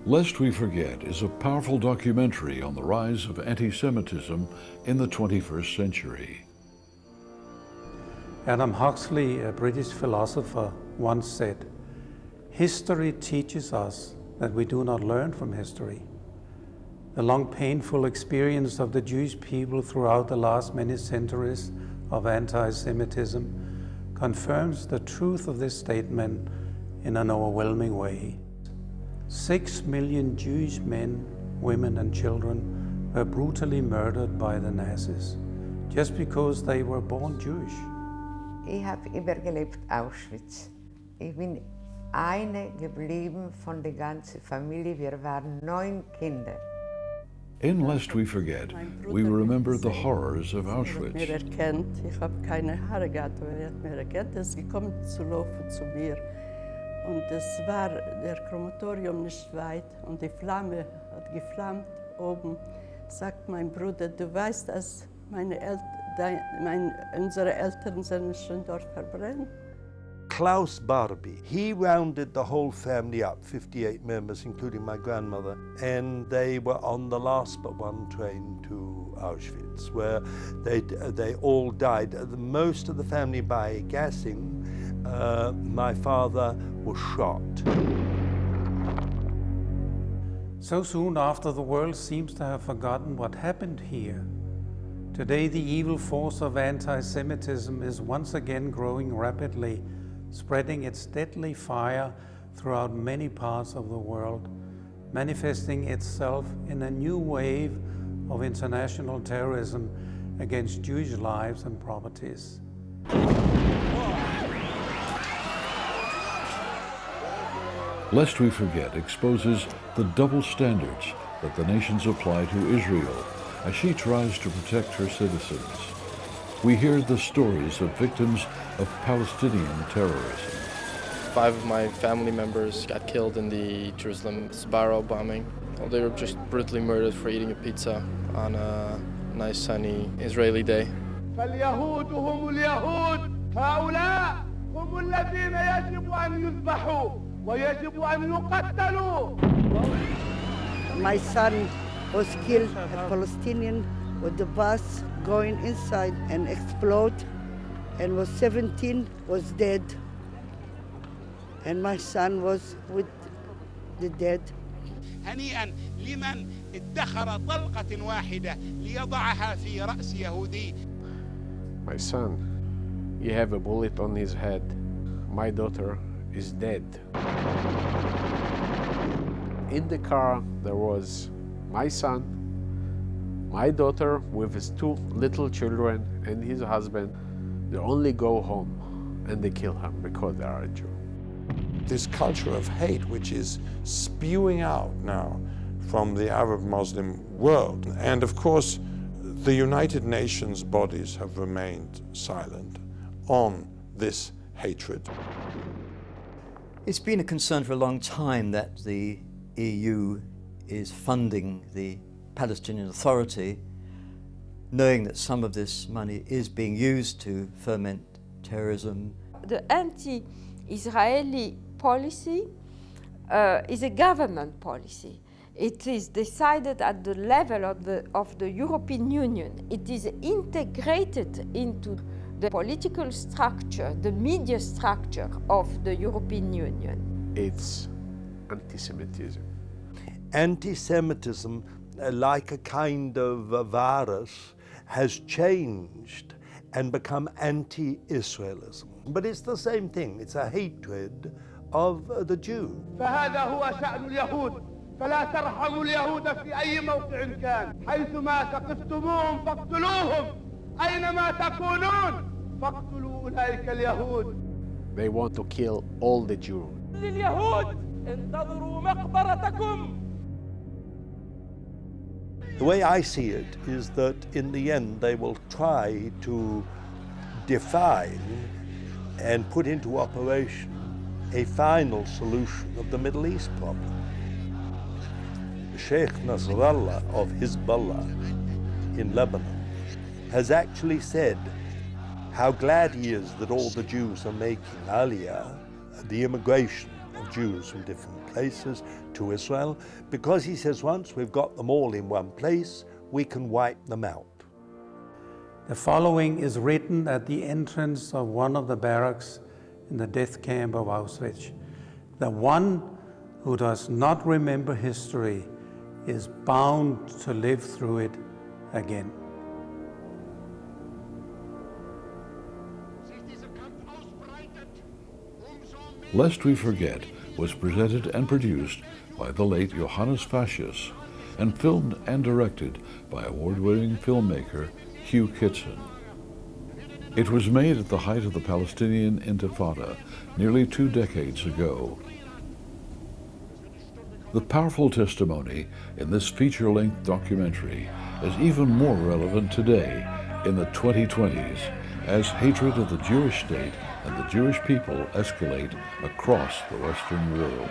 Lest We Forget is a powerful documentary on the rise of anti-Semitism in the 21st century. Adam Huxley, a British philosopher, once said, "History teaches us that we do not learn from history." The long painful experience of the Jewish people throughout the last many centuries of anti-Semitism confirms the truth of this statement in an overwhelming way. 6 million Jewish men, women and children were brutally murdered by the Nazis just because they were born Jewish. Ich habe überlebt Auschwitz. Ich bin eine geblieben von der ganzen Familie. Wir waren 9 Kinder. In Lest We Forget, we remember the horrors of Auschwitz. Ich habe mich erkannt. Ich habe keine Haare gehabt, aber er hat mich erkannt. Er ist gekommen zu laufen zu mir. Und es war der Krematorium nicht weit und die Flamme hat geflammt oben. Sagt mein Bruder, du weißt, dass unsere Eltern sind schon dort verbrannt. Klaus Barbie, he rounded the whole family up, 58 members, including my grandmother, and they were on the last but one train to Auschwitz, where they all died. Most of the family by gassing. My father was shot. So soon after, the world seems to have forgotten what happened here. Today, the evil force of anti-Semitism is once again growing rapidly, spreading its deadly fire throughout many parts of the world, manifesting itself in a new wave of international terrorism against Jewish lives and properties. Lest We Forget exposes the double standards that the nations apply to Israel as she tries to protect her citizens. We hear the stories of victims of Palestinian terrorism. 5 of my family members got killed in the Jerusalem Sbarro bombing. They were just brutally murdered for eating a pizza on a nice sunny Israeli day. فاليهود هم اليهود هؤلاء هم الذين يجب أن يذبحوا ويجب أن يقتلوا. My son was killed, a Palestinian, with the bus going inside and explode, and was 17, was dead. And my son was with the dead. هنيئا لمن ادخر طلقة واحدة ليضعها في رأس يهودي. My son, he have a bullet on his head. My daughter is dead. In the car there was my son, my daughter with his 2 little children and his husband. They only go home and they kill him because they are a Jew. This culture of hate which is spewing out now from the Arab Muslim world. And of course, the United Nations bodies have remained silent on this hatred. It's been a concern for a long time that the EU is funding the Palestinian Authority, knowing that some of this money is being used to foment terrorism. The anti-Israeli policy is a government policy. It is decided at the level of the European Union. It is integrated into the political structure, the media structure of the European Union. It's anti-Semitism. Anti-Semitism, like a kind of virus, has changed and become anti-Israelism. But it's the same thing. It's a hatred of the Jew. فهذا هو شأن اليهود. فلا ترحموا اليهود في أي موقع كان. حيثما ثقفتموهم فاقتلوهم. أينما تكونون فاقتلوا أولئك اليهود. They want to kill all the Jews. لليهود انتظروا مقبرتكم. The way I see it is that in the end they will try to define and put into operation a final solution of the Middle East problem. Sheikh Nasrallah of Hezbollah in Lebanon has actually said how glad he is that all the Jews are making Aliyah, the immigration of Jews from different places to Israel, because he says once we've got them all in one place, we can wipe them out. The following is written at the entrance of one of the barracks in the death camp of Auschwitz. The one who does not remember history is bound to live through it again. Lest We Forget was presented and produced by the late Johannes Facius and filmed and directed by award-winning filmmaker Hugh Kitson. It was made at the height of the Palestinian Intifada nearly 2 decades ago. The powerful testimony in this feature-length documentary is even more relevant today in the 2020s as hatred of the Jewish state and the Jewish people escalate across the Western world.